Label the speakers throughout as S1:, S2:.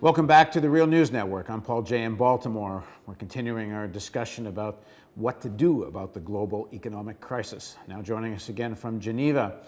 S1: Welcome back to the Real News Network. I'm Paul Jay in Baltimore. We're continuing our discussion about what to do about the global economic crisis. Now joining us again from Geneva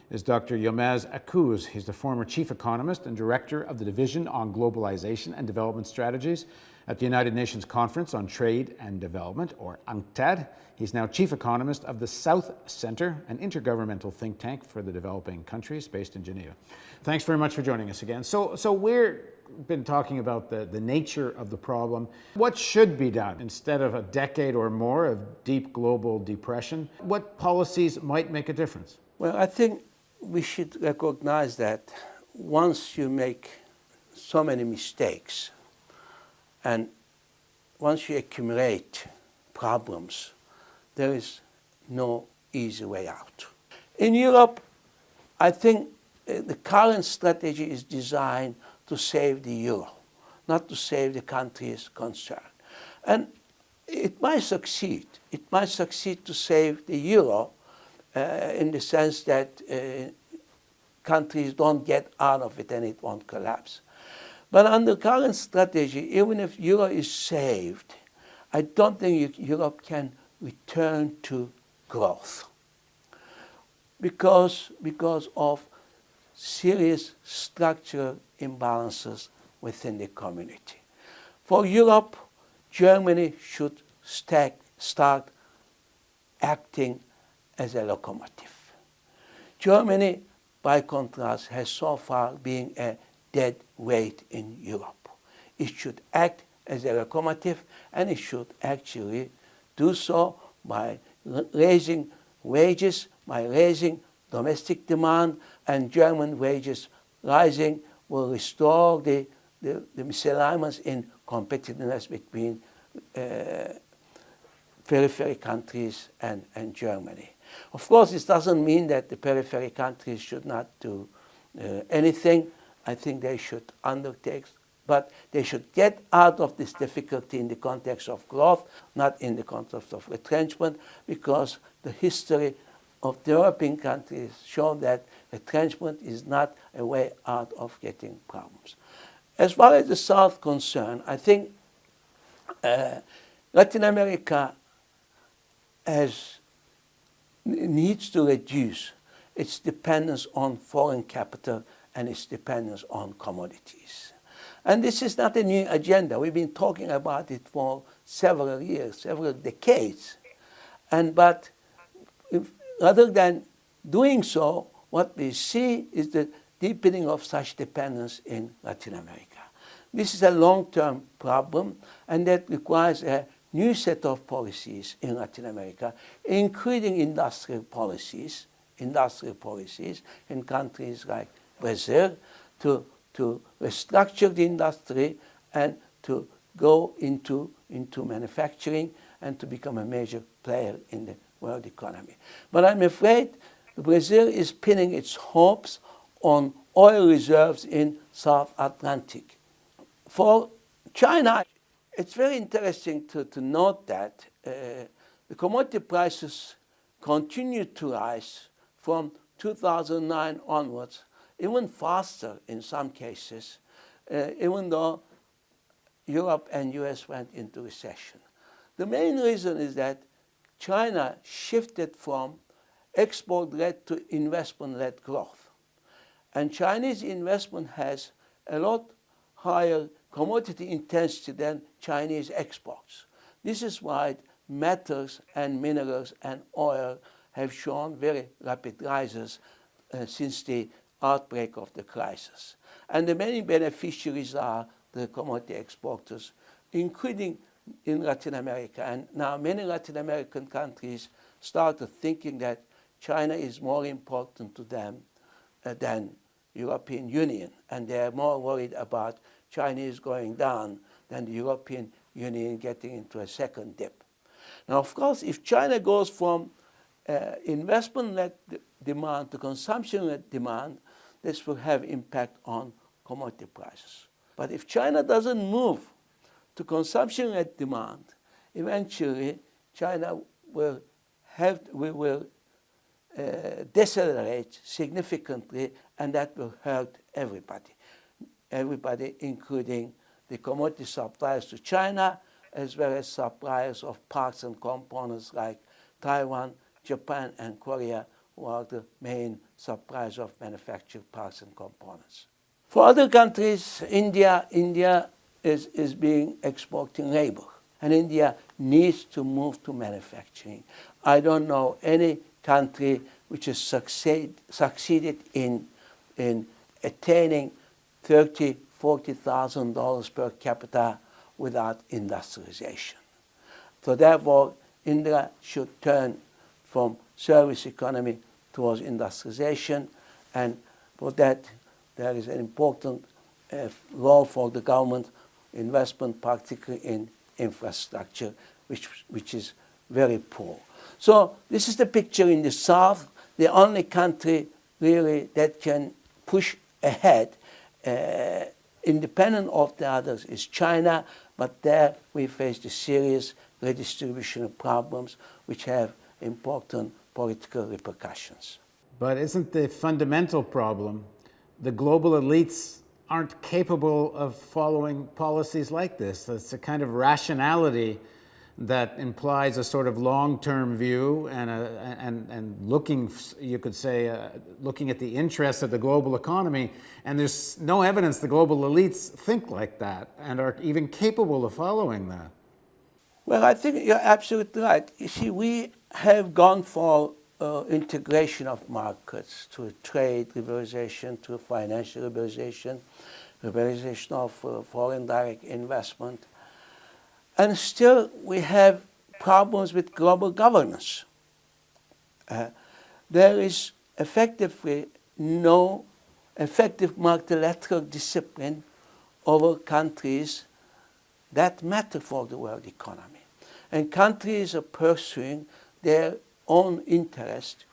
S1: is Dr. Yilmaz Akkouz. He's the former chief economist and director of the Division on Globalization and Development Strategies at the United Nations Conference on Trade and Development, or UNCTAD. He's now chief economist of the South Center, an intergovernmental think tank for the developing countries based in Geneva. Thanks very much for joining us again. So we've been talking about the nature of the problem. What should be done instead of a decade or more of deep global depression? What policies might make a difference?
S2: Well, I think we should recognize that once you make so many mistakes and once you accumulate problems, there is no easy way out. In Europe, I think the current strategy is designed to save the euro, not to save the countries concerned. And it might succeed. It might succeed to save the euro in the sense that countries don't get out of it and it won't collapse. But under current strategy, even if euro is saved, I don't think Europe can return to growth because of serious structural imbalances within the community. For Europe, Germany should start acting as a locomotive. Germany, by contrast, has so far been a dead weight in Europe. It should act as a locomotive, and it should actually do so by raising wages, by raising domestic demand, and German wages rising will restore the misalignments in competitiveness between periphery countries and Germany. Of course, this doesn't mean that the periphery countries should not do anything. I think they should undertake, but they should get out of this difficulty in the context of growth, not in the context of retrenchment, because the history of developing countries show that retrenchment is not a way out of getting problems. As far as the South concerned, I think Latin America needs to reduce its dependence on foreign capital and its dependence on commodities. And this is not a new agenda. We've been talking about it for several years, several decades. But rather than doing so, what we see is the deepening of such dependence in Latin America. This is a long-term problem, and that requires a new set of policies in Latin America, including industrial policies in countries like Brazil, to restructure the industry and to go into manufacturing and to become a major player in the world economy. But I'm afraid Brazil is pinning its hopes on oil reserves in South Atlantic. For China, it's very interesting to note that the commodity prices continue to rise from 2009 onwards, even faster in some cases, even though Europe and US went into recession. The main reason is that China shifted from export-led to investment-led growth. And Chinese investment has a lot higher commodity intensity than Chinese exports. This is why metals and minerals and oil have shown very rapid rises since the outbreak of the crisis. And the many beneficiaries are the commodity exporters, including in Latin America. And now many Latin American countries started thinking that China is more important to them than European Union. And they are more worried about Chinese going down than the European Union getting into a second dip. Now, of course, if China goes from investment-led demand to consumption-led demand, this will have impact on commodity prices. But if China doesn't move to consumption-led demand, eventually China will decelerate significantly, and that will hurt everybody. everybody, including the commodity suppliers to China, as well as suppliers of parts and components like Taiwan, Japan, and Korea, who are the main suppliers of manufactured parts and components. For other countries, India is being exporting labor, and India needs to move to manufacturing. I don't know any country which has succeeded in attaining $30,000, $40,000 per capita without industrialization. So therefore, India should turn from service economy towards industrialization, and for that there is an important role for the government investment, particularly in infrastructure, which is very poor. So this is the picture in the South. The only country really that can push ahead independent of the others is China, but there we face the serious redistribution of problems which have important political repercussions.
S1: But isn't the fundamental problem the global elites aren't capable of following policies like this? It's a kind of rationality that implies a sort of long-term view and looking, you could say, looking at the interests of the global economy. And there's no evidence the global elites think like that and are even capable of following that.
S2: Well, I think you're absolutely right. You see, we have gone for integration of markets, to trade liberalization, to financial liberalization, liberalization of foreign direct investment. And still we have problems with global governance. There is effectively no effective multilateral discipline over countries that matter for the world economy. And countries are pursuing their own interest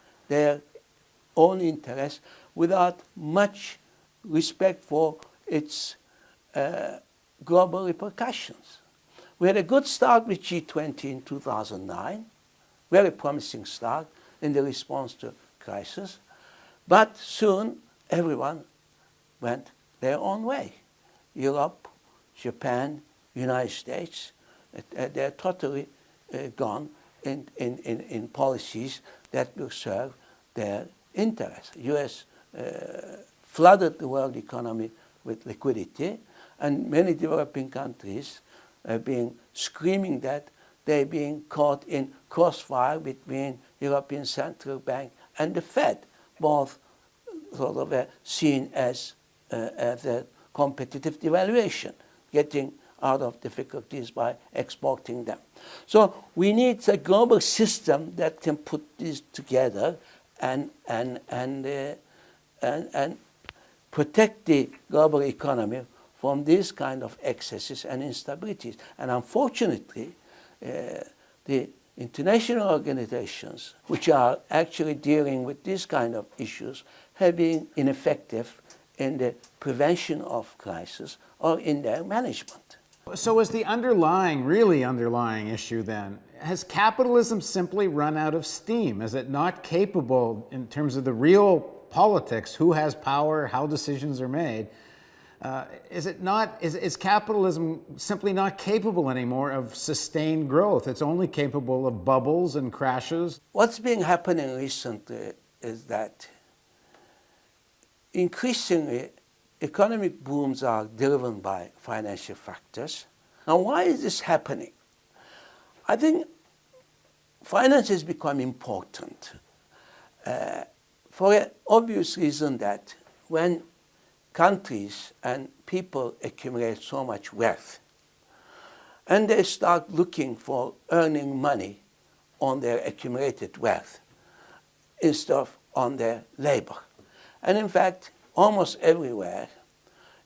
S2: without much respect for its global repercussions. We had a good start with G20 in 2009, very promising start in the response to crisis, but soon everyone went their own way. Europe, Japan, United States, they're totally gone in policies that will serve their interests. The US flooded the world economy with liquidity, and many developing countries are being screaming that they're being caught in crossfire between European Central Bank and the Fed, both sort of seen as a competitive devaluation, getting out of difficulties by exporting them. So we need a global system that can put these together and protect the global economy from these kind of excesses and instabilities. And unfortunately, the international organizations which are actually dealing with these kind of issues have been ineffective in the prevention of crisis or in their management.
S1: So is the really underlying issue then, has capitalism simply run out of steam? Is it not capable in terms of the real politics, who has power, how decisions are made? Is capitalism simply not capable anymore of sustained growth? It's only capable of bubbles and crashes.
S2: What's been happening recently is that increasingly economic booms are driven by financial factors. Now, why is this happening? I think finance has become important for an obvious reason that when countries and people accumulate so much wealth and they start looking for earning money on their accumulated wealth instead of on their labor. And in fact, almost everywhere,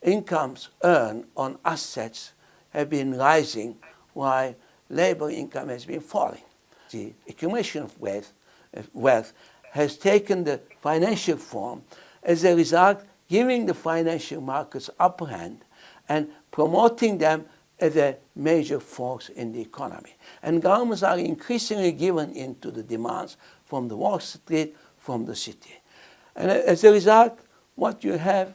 S2: incomes earned on assets have been rising while labor income has been falling. The accumulation of wealth has taken the financial form, as a result giving the financial markets upper hand and promoting them as a major force in the economy. And governments are increasingly given into the demands from the Wall Street, from the city. And as a result, what you have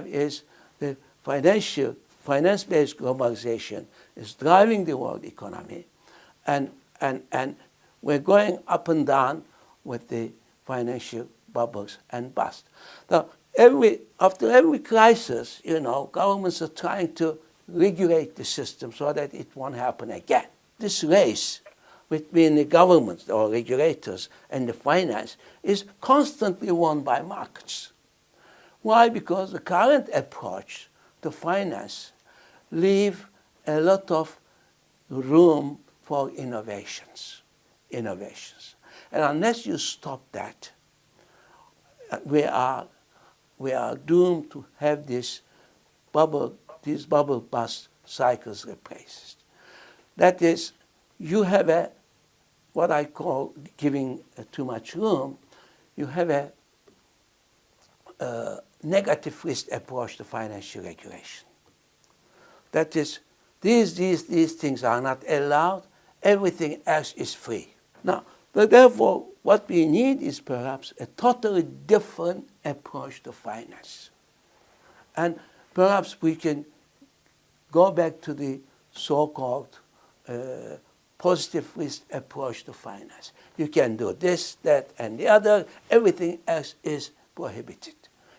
S2: is the finance-based globalization is driving the world economy, and we're going up and down with the financial bubbles and bust. Now, after every crisis, governments are trying to regulate the system so that it won't happen again. This race between the governments or regulators and the finance is constantly won by markets. Why? Because the current approach to finance leaves a lot of room for innovations. And unless you stop that, we are doomed to have these bubble bust cycles replaced. That is, you have what I call giving too much room, you have a negative risk approach to financial regulation. That is, these things are not allowed, everything else is free. Now, but therefore, what we need is perhaps a totally different approach to finance. And perhaps we can go back to the so-called positive risk approach to finance. You can do this, that, and the other. Everything else is prohibited.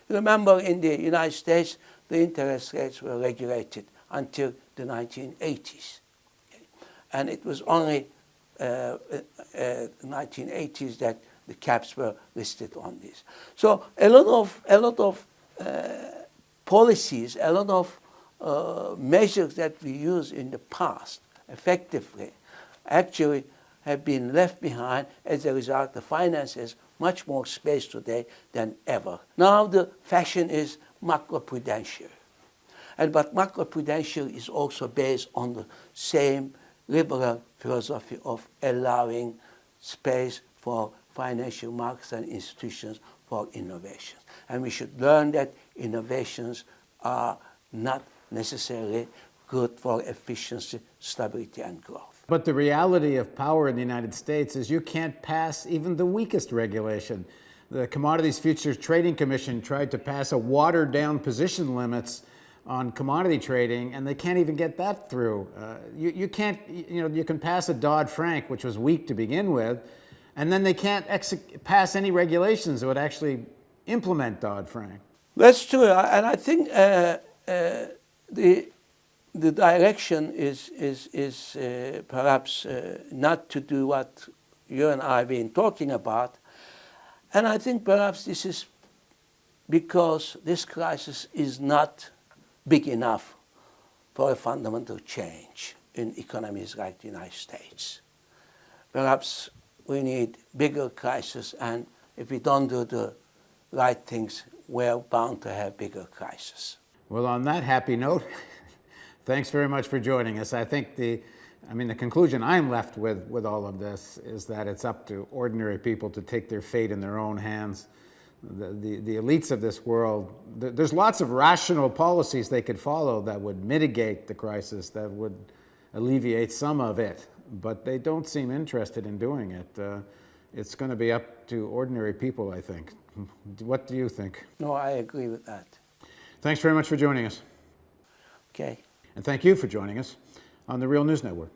S2: Remember, in the United States, the interest rates were regulated until the 1980s. And it was only 1980s that the caps were listed on this. So a lot of policies, a lot of measures that we used in the past effectively actually have been left behind. As a result, the finance has much more space today than ever. Now the fashion is macroprudential. But macroprudential is also based on the same liberal philosophy of allowing space for financial markets and institutions for innovations. And we should learn that innovations are not necessarily good for efficiency, stability, and growth.
S1: But the reality of power in the United States is you can't pass even the weakest regulation. The Commodities Futures Trading Commission tried to pass a watered-down position limits on commodity trading, and they can't even get that through. You can pass a Dodd-Frank, which was weak to begin with, and then they can't pass any regulations that would actually implement Dodd-Frank.
S2: That's true, and I think the direction is perhaps not to do what you and I have been talking about, and I think perhaps this is because this crisis is not big enough for a fundamental change in economies like the United States. Perhaps we need bigger crises, and if we don't do the right things, we're bound to have bigger crises.
S1: Well, on that happy note, thanks very much for joining us. I think the conclusion I'm left with all of this is that it's up to ordinary people to take their fate in their own hands. The elites of this world, there's lots of rational policies they could follow that would mitigate the crisis, that would alleviate some of it, but they don't seem interested in doing it. It's going to be up to ordinary people, I think. What do you think?
S2: No, I agree with that.
S1: Thanks very much for joining us.
S2: Okay.
S1: And thank you for joining us on the Real News Network.